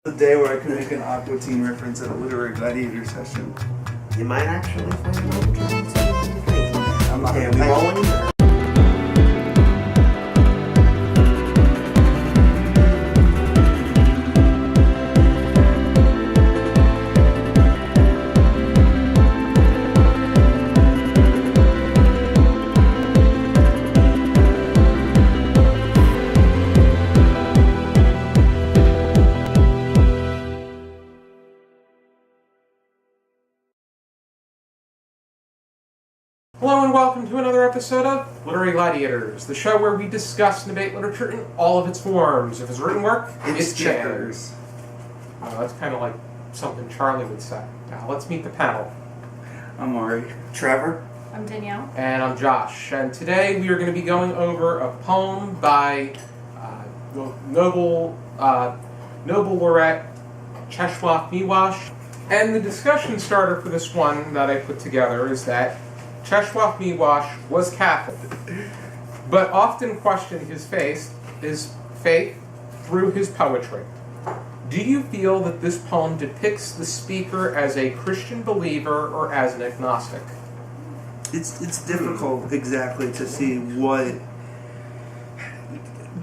The day where I can make an Aqua Teen reference at a literary gladiator session. You might actually find an opportunity to drink. I'm not Okay, we rolling? Hello and welcome to another episode of Literary Gladiators, the show where we discuss and debate literature in all of its forms. If it's written work, it's checkers. That's kind of like something Charlie would say. Now let's meet the panel. I'm Ari. Trevor? I'm Danielle. And I'm Josh. And today we are going to be going over a poem by Nobel laureate Czeslaw Milosz. And the discussion starter for this one that I put together is that Czeslaw Milosz was Catholic, but often questioned his faith through his poetry. Do you feel that this poem depicts the speaker as a Christian believer or as an agnostic? It's difficult exactly to see what...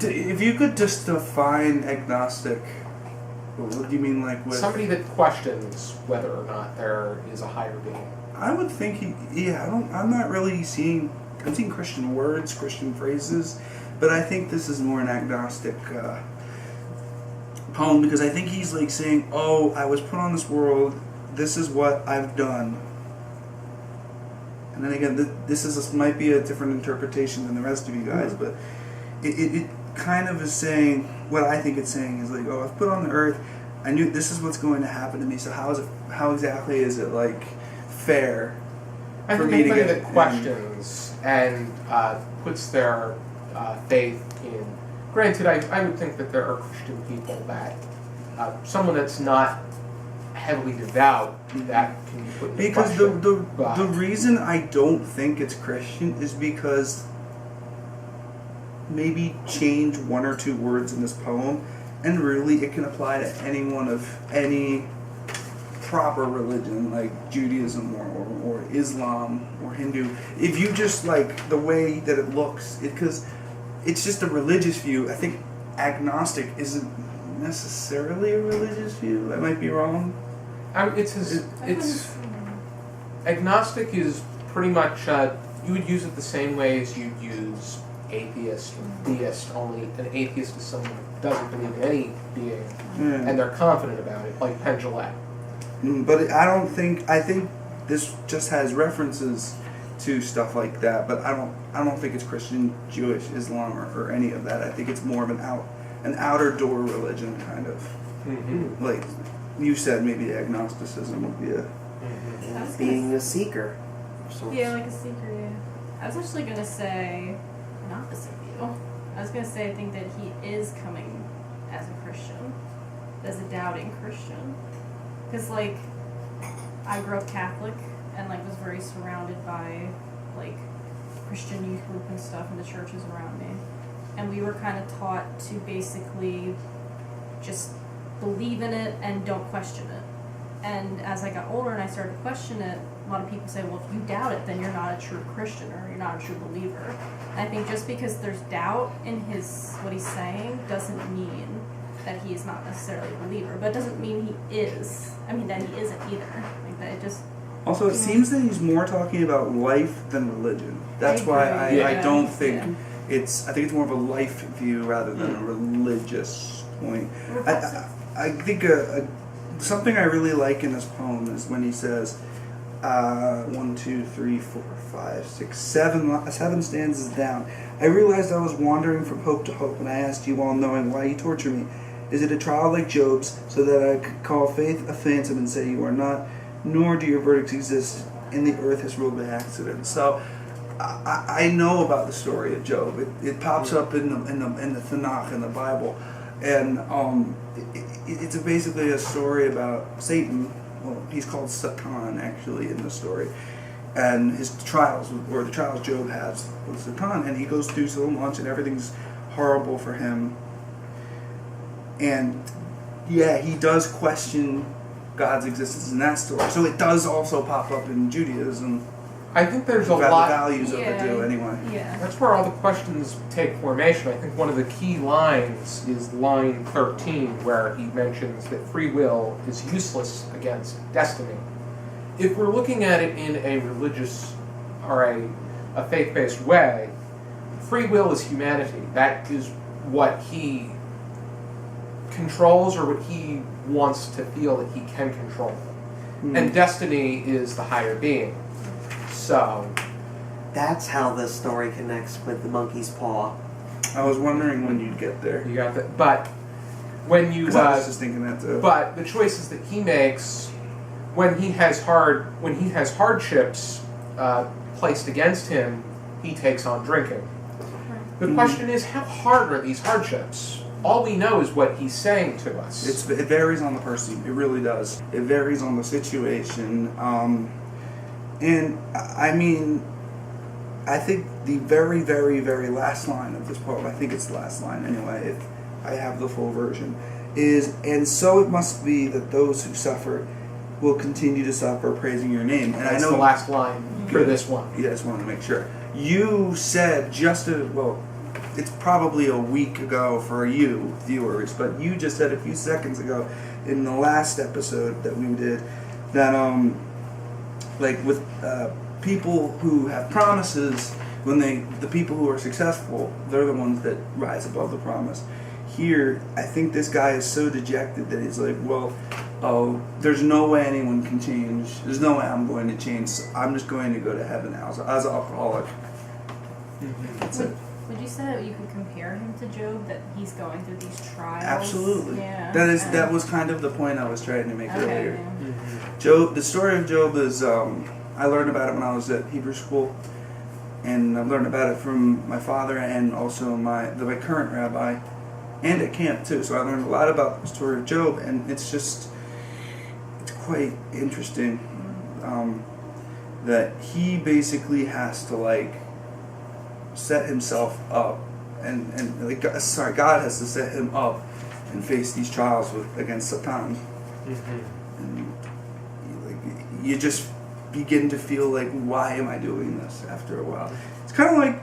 If you could just define agnostic, what do you mean, like with... Somebody that questions whether or not there is a higher being. I would think I'm not really seeing... I'm seeing Christian words, Christian phrases, but I think this is more an agnostic poem, because I think he's like saying, oh, I was put on this world, this is what I've done. And then again, this might be a different interpretation than the rest of you guys, but it kind of is saying, what I think it's saying is like, oh, I was put on the earth, I knew this is what's going to happen to me, so how exactly is it like fair I for think me to anybody get that questions and puts their faith in... Granted, I would think that there are Christian people that... someone that's not heavily devout, that can be put in because question. the reason I don't think it's Christian is because maybe change one or two words in this poem, and really it can apply to anyone of any proper religion, like Judaism or Islam or Hindu. If you just like the way that it looks, because it's just a religious view. I think agnostic isn't necessarily a religious view. I might be wrong. Agnostic is pretty much, you would use it the same way as you'd use atheist or theist, only an atheist is someone who doesn't believe in any being, and they're confident about it, like Penn Jillette. But I think this just has references to stuff like that, but I don't think it's Christian, Jewish, Islam, or any of that. I think it's more of an outer door religion, kind of. Mm-hmm. Like you said, maybe agnosticism would be a... Being a seeker. Yeah, like a seeker, yeah. I was actually going to say, an opposite view. I was going to say I think that he is coming as a Christian, as a doubting Christian. Because, like, I grew up Catholic and, like, was very surrounded by, like, Christian youth group and stuff in the churches around me. And we were kind of taught to basically just believe in it and don't question it. And as I got older and I started to question it, a lot of people say, well, if you doubt it, then you're not a true Christian or you're not a true believer. And I think just because there's doubt in what he's saying doesn't mean that he is not necessarily a believer, but it doesn't mean he is. I mean, that he isn't either. Like that, it just... Also, it seems that he's more talking about life than religion. That's why I don't think it's... I think it's more of a life view rather than a religious point. I think something I really like in this poem is when he says, 1, 2, 3, 4, 5, 6, 7 stanzas down. I realized I was wandering from hope to hope, and I asked you, all knowing, why you torture me. Is it a trial like Job's, so that I could call faith a phantom and say you are not, nor do your verdicts exist, and the earth is ruled by accident? So, I know about the story of Job. It pops up in the Tanakh, in the Bible, and it's basically a story about Satan. Well, he's called Satan, actually, in the story. And his trials, or the trials Job has with Satan, and he goes through so much, and everything's horrible for him. And he does question God's existence in that story. So it does also pop up in Judaism. I think there's a The lot. values of it do, anyway. Yeah. That's where all the questions take formation. I think one of the key lines is line 13, where he mentions that free will is useless against destiny. If we're looking at it in a religious or a faith-based way, free will is humanity. That is what he controls, or what he wants to feel that he can control. And destiny is the higher being. So That's how this story connects with the monkey's paw. I was wondering when you'd get there. you got that. But when you 'Cause I was just thinking that too. but the choices that he makes when he has hardships placed against him, he takes on drinking. The question is, how hard are these hardships? All we know is what he's saying to us. It varies on the person. It really does. It varies on the situation. And I mean, I think the very, very, very last line of this poem, I think it's the last line anyway, if I have the full version, is, and so it must be that those who suffer will continue to suffer praising your name. And That's I know the last line for this one. Yeah, I just wanted to make sure. You said it's probably a week ago for you viewers, but you just said a few seconds ago in the last episode that we did that like with people who have promises, when the people who are successful, they're the ones that rise above the promise. Here, I think this guy is so dejected that he's like, there's no way anyone can change. There's no way I'm going to change. So I'm just going to go to heaven now as an alcoholic. That's it. Would you say that you could compare him to Job, that he's going through these trials? Absolutely. Yeah. That was kind of the point I was trying to make earlier. Yeah. Job, the story of Job is, I learned about it when I was at Hebrew school, and I've learned about it from my father and also my current rabbi, and at camp too. So I learned a lot about the story of Job, and it's quite interesting that he basically has to set himself up, and God has to set him up and face these trials against Satan. And you just begin to feel like, why am I doing this after a while? It's kind of like,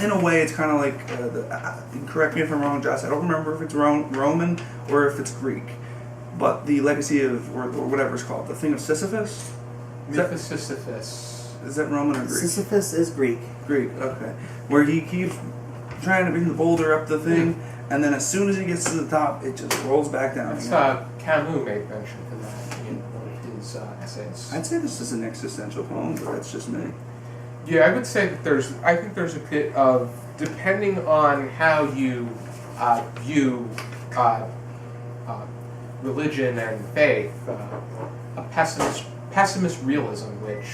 in a way, it's kind of like, correct me if I'm wrong, Josh, I don't remember if it's Roman or if it's Greek, but the legacy of, or whatever it's called, the thing of Sisyphus? Sisyphus. Is that Roman or Greek? Sisyphus is Greek. Greek, okay. Where he keeps trying to bring the boulder up the thing, and then as soon as he gets to the top, it just rolls back down. That's Camus made mention to that in one of his essays. I'd say this is an existential poem, but that's just me. Yeah, I would say that there's a bit of, depending on how you view religion and faith, a pessimist realism, which,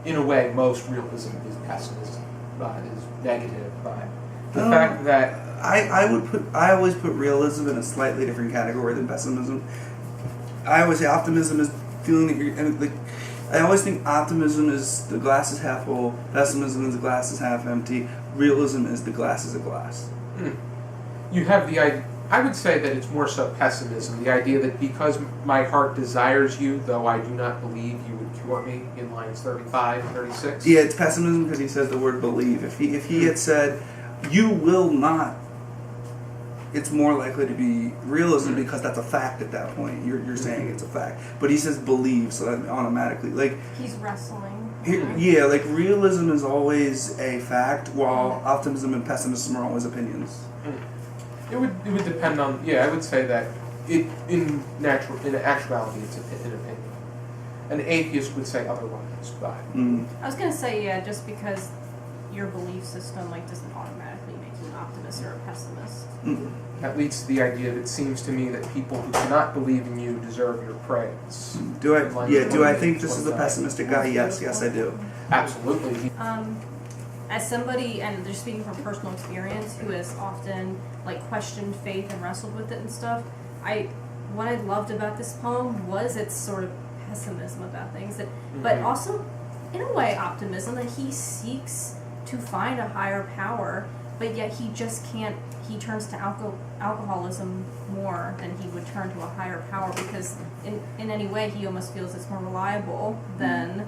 in a way, most realism is pessimism, is negative. The fact that I always put realism in a slightly different category than pessimism. I always say optimism is feeling that I always think optimism is the glass is half full, pessimism is the glass is half empty, realism is the glass is a glass. You have the idea. I would say that it's more so pessimism, the idea that because my heart desires you, though I do not believe you would cure me, in lines 35 and 36. Yeah, it's pessimism because he says the word believe. If he had said, you will not, it's more likely to be realism because that's a fact at that point. You're saying it's a fact. But he says believe, so that automatically, he's wrestling. Realism is always a fact, while optimism and pessimism are always opinions. It would depend on, I would say that in actuality it's an opinion. An atheist would say otherwise, but... I was going to say, just because your belief system doesn't automatically make you an optimist or a pessimist. That leads to the idea that it seems to me that people who cannot believe in you deserve your praise. Do I think this is a pessimistic guy? Yes, I do. Absolutely. As somebody, and just speaking from personal experience, who has often questioned faith and wrestled with it and stuff, what I loved about this poem was its sort of pessimism about things, but also in a way optimism, that he seeks to find a higher power but yet he just can't. He turns to alcoholism more than he would turn to a higher power, because in any way he almost feels it's more reliable than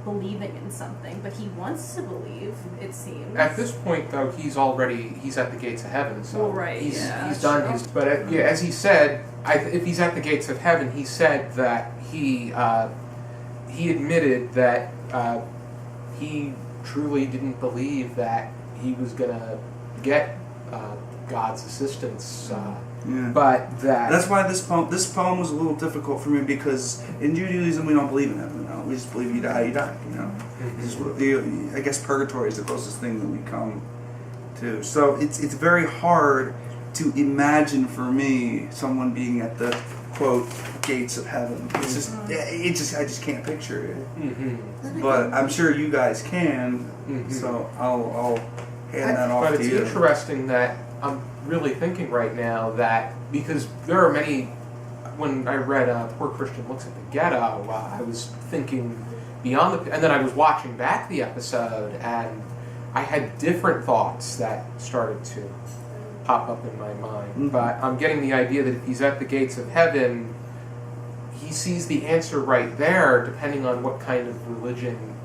believing in something. But he wants to believe, it seems. At this point, though, he's at the gates of heaven. So well, right, he's yeah, done his. But as he said, if he's at the gates of heaven, he said that he admitted that he truly didn't believe that he was gonna get God's assistance, but that's why this poem was a little difficult for me, because in Judaism we don't believe in heaven. No, we just believe you die. You know, this is what I guess purgatory is the closest thing that we come to. So it's very hard to imagine for me someone being at the quote gates of heaven. It's just I just can't picture it. But I'm sure you guys can. So I'll hand that off to you. But it's interesting that I'm really thinking right now that, because there are many, when I read Poor Christian Looks at the Ghetto, I was thinking beyond and then I was watching back the episode, and I had different thoughts that started to pop up in my mind. But I'm getting the idea that if he's at the gates of heaven, he sees the answer right there, depending on what kind of religion,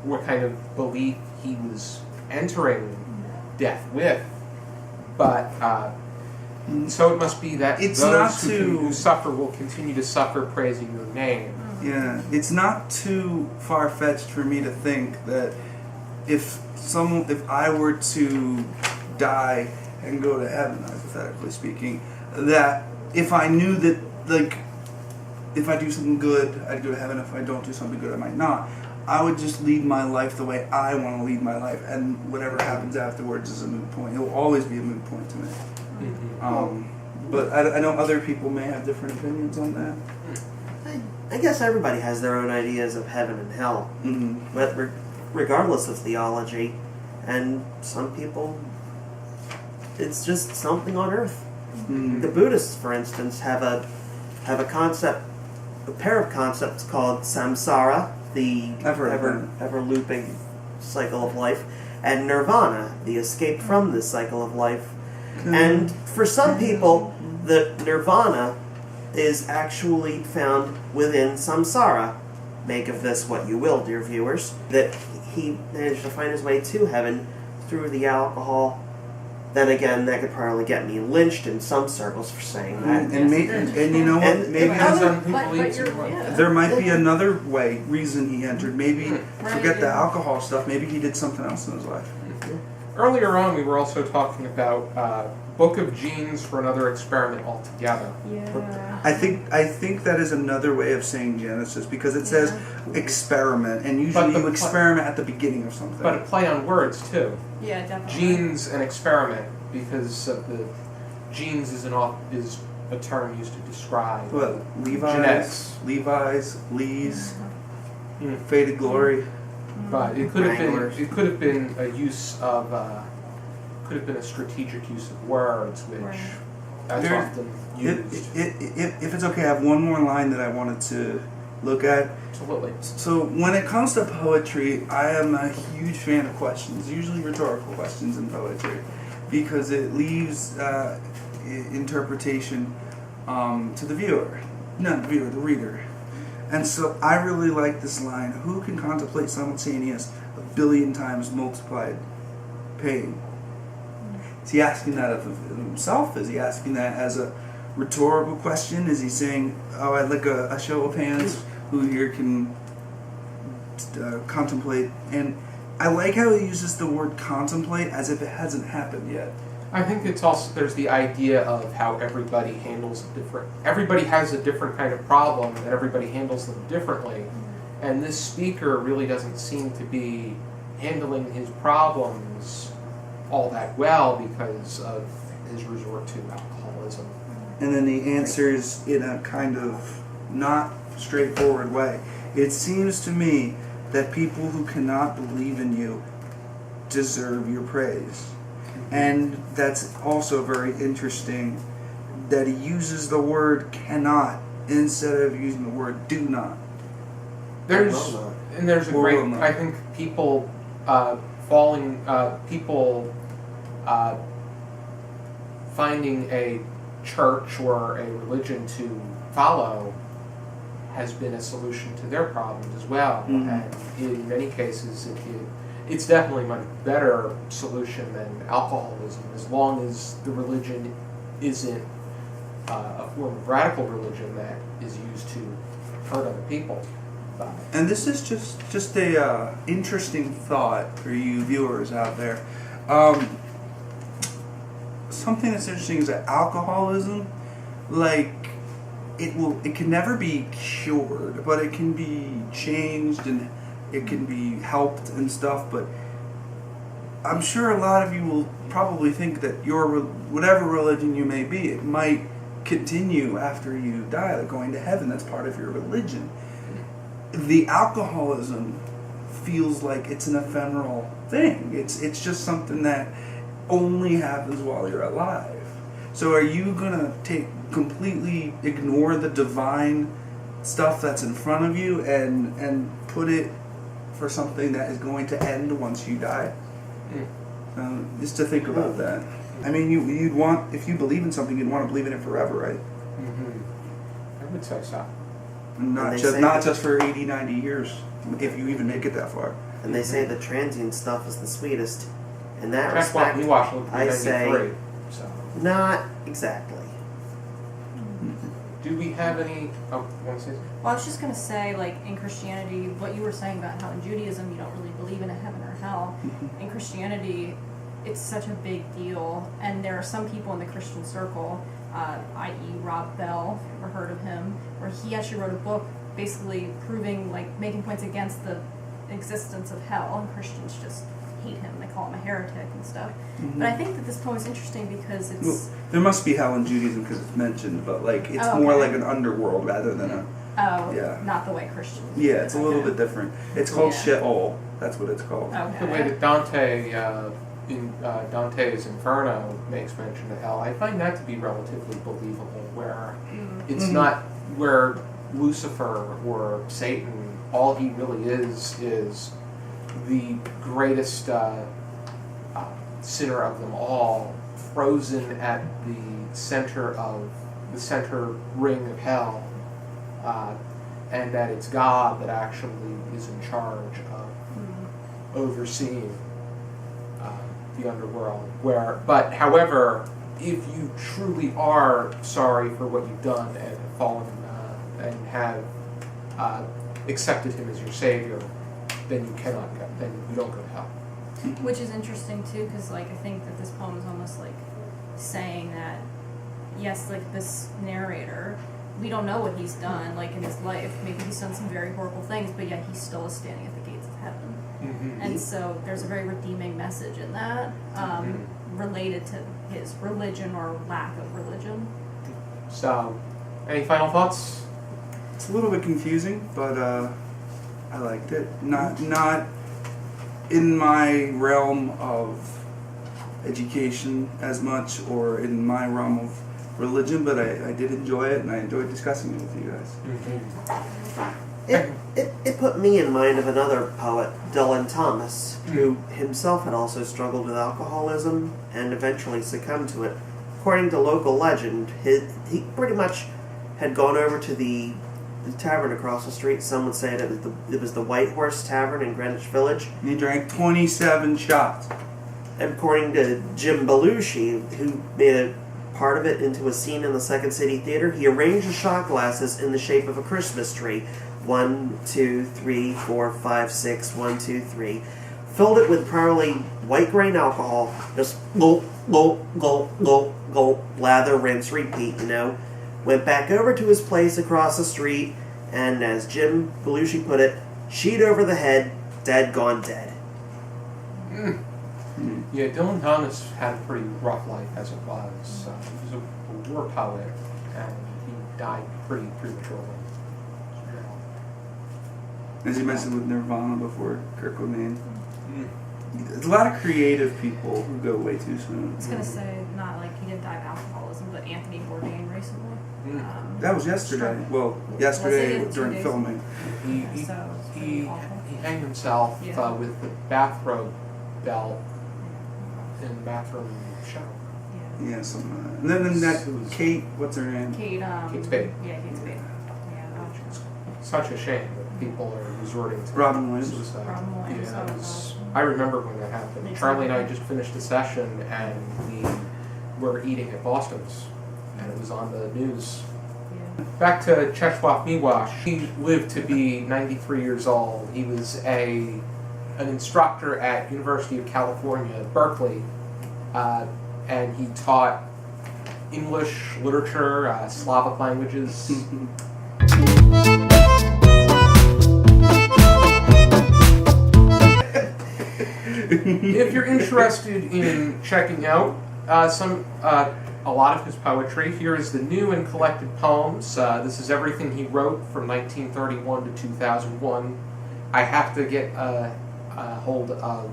what kind of belief he was entering death with. But so it must be that it's those who suffer will continue to suffer, praising your name. Yeah, it's not too far-fetched for me to think that if I were to die and go to heaven, hypothetically speaking, that if I knew that, like, if I do something good, I'd go to heaven. If I don't do something good, I might not. I would just lead my life the way I want to lead my life, and whatever happens afterwards is a moot point. It will always be a moot point to me. But I know other people may have different opinions on that. I guess everybody has their own ideas of heaven and hell, but regardless of theology, and some people, it's just something on earth. The Buddhists, for instance, have a pair of concepts called samsara, the ever looping cycle of life, and nirvana, the escape from this cycle of life. And for some people, the nirvana is actually found within samsara. Make of this what you will, dear viewers. That he managed to find his way to heaven through the alcohol. Then again, that could probably get me lynched in some circles for saying that. And you know what? Maybe there might be Yeah. another reason he entered. Maybe forget the alcohol stuff. Maybe he did something else in his life. Earlier on, we were also talking about Book of Genes for another experiment altogether. Yeah. I think that is another way of saying Genesis, because it says experiment, and usually you experiment at the beginning of something. But a play on words too. Yeah, definitely. Genes and experiment, because of the genes is a term used to describe genetics. Levi's, Lee's, Faded Glory. But it could have been a use of could have been a strategic use of words, which that's often used. If it's okay, I have one more line that I wanted to look at. Absolutely. So when it comes to poetry, I am a huge fan of questions, usually rhetorical questions in poetry, because it leaves interpretation to the viewer. Not the viewer, the reader. And so I really like this line: who can contemplate simultaneous 1 billion times multiplied pain? Is he asking that of himself? Is he asking that as a rhetorical question? Is he saying, oh, I'd like a show of hands, who here can contemplate? And I like how he uses the word contemplate as if it hasn't happened yet. I think it's also, there's the idea of how everybody handles everybody has a different kind of problem, and everybody handles them differently. And this speaker really doesn't seem to be handling his problems all that well because of his resort to alcoholism. And then he answers in a kind of not straightforward way. It seems to me that people who cannot believe in you deserve your praise. And that's also very interesting that he uses the word cannot instead of using the word do not. I think people people finding a church or a religion to follow has been a solution to their problems as well. Mm-hmm. And in many cases, it's definitely a much better solution than alcoholism, as long as the religion isn't a form of radical religion that is used to hurt other people. And this is just a interesting thought for you viewers out there. Something that's interesting is that alcoholism, like, it can never be cured, but it can be changed and it can be helped and stuff. But I'm sure a lot of you will probably think that your whatever religion you may be, it might continue after you die, like going to heaven. That's part of your religion. The alcoholism feels like it's an ephemeral thing. It's just something that only happens while you're alive. So are you gonna completely ignore the divine stuff that's in front of you and put it for something that is going to end once you die? Just to think about that. I mean, you'd want, if you believe in something, you'd want to believe in it forever, right? Mm-hmm. I would say so. And not just for 80, 90 years, if you even make it that far. And they say the transient stuff is the sweetest. In that Czeslaw respect, Milosz I say so. not exactly. Do we have any? Oh, you want to say something? Well, I was just going to say, like, in Christianity, what you were saying about how in Judaism you don't really believe in a heaven or hell. In Christianity, it's such a big deal. And there are some people in the Christian circle, i.e. Rob Bell, if you've ever heard of him, where he actually wrote a book basically proving, like, making points against the existence of hell. And Christians just hate him. They call him a heretic and stuff. Mm-hmm. But I think that this poem is interesting because it's... Well, there must be hell in Judaism because it's mentioned, but like it's more like an underworld rather than a... not the way Christians... Yeah, it's a little bit different. It's called Sheol. That's what it's called. Okay. The way that Dante, in Dante's Inferno, makes mention of hell, I find that to be relatively believable, where it's not where Lucifer or Satan, all he really is the greatest sinner of them all, frozen at the center ring of hell, and that it's God that actually is in charge of overseeing the underworld. However, if you truly are sorry for what you've done and have fallen and have accepted him as your savior, then you cannot go. Then you don't go to hell. Which is interesting too, because like I think that this poem is almost like saying that yes, like this narrator, we don't know what he's done like in his life. Maybe he's done some very horrible things, but yet he still is standing at the gates of heaven. And so there's a very redeeming message in that, related to his religion or lack of religion. So, any final thoughts? It's a little bit confusing, but I liked it. Not in my realm of education as much, or in my realm of religion, but I did enjoy it, and I enjoyed discussing it with you guys. It put me in mind of another poet, Dylan Thomas, who himself had also struggled with alcoholism and eventually succumbed to it. According to local legend, he pretty much had gone over to the tavern across the street. Some would say that it was the White Horse Tavern in Greenwich Village. And he drank 27 shots. And according to Jim Belushi, who made a part of it into a scene in the Second City Theater, he arranged the shot glasses in the shape of a Christmas tree. 1, 2, 3, 4, 5, 6, 1, 2, 3. Filled it with probably white grain alcohol. Just gulp, gulp, gulp, gulp, gulp, lather, rinse, repeat, Went back over to his place across the street, and as Jim Belushi put it, sheet over the head, dead, gone dead. Yeah, Dylan Thomas had a pretty rough life as it was. He was a war poet, and he died pretty prematurely. As you mentioned with Nirvana before, Kurt Cobain. There's a lot of creative people who go way too soon. I was going to say, not like he didn't die of alcoholism, but Anthony Bourdain recently. That was yesterday. Well, yesterday during filming. He hanged himself with the bathrobe bell in the bathroom shower. Yeah, something like that. And then that Kate, what's her name? Kate Spade. Yeah, Kate Spade. Yeah. Such a shame that people are resorting to Robin Williams. suicide. Robin Williams, Yeah, oh, it was, gosh. I remember when that happened. Makes Charlie and I sense. just finished a session and we were eating at Boston's and it was on the news. Yeah. Back to Czeslaw Milosz. He lived to be 93 years old. He was an instructor at University of California, Berkeley, and he taught English, literature, Slavic languages. If you're interested in checking out a lot of his poetry, here is the new and collected poems. This is everything he wrote from 1931 to 2001. I have to get a hold of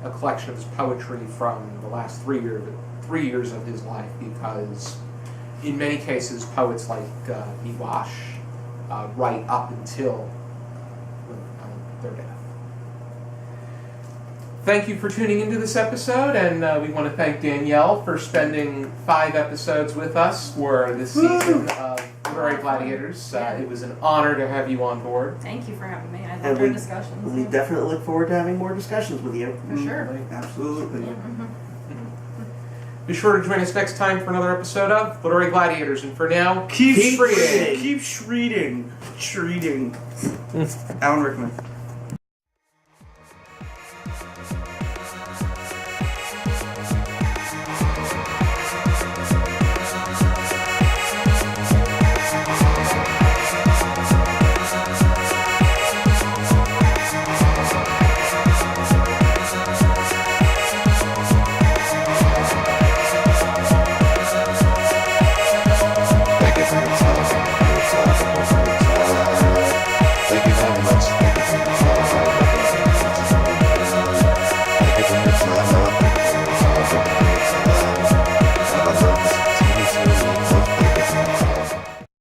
a collection of his poetry from the last 3 years of his life, because in many cases poets like Milosz write up until their death. Thank you for tuning into this episode, and we want to thank Danielle for spending 5 episodes with us for this season of Literary Gladiators. It was an honor to have you on board. Thank you for having me. I And loved our discussions. we definitely look forward to having more discussions with you. For sure. Absolutely. Be sure to join us next time for another episode of Literary Gladiators, and for now, Keep reading. Keep reading. Alan Rickman.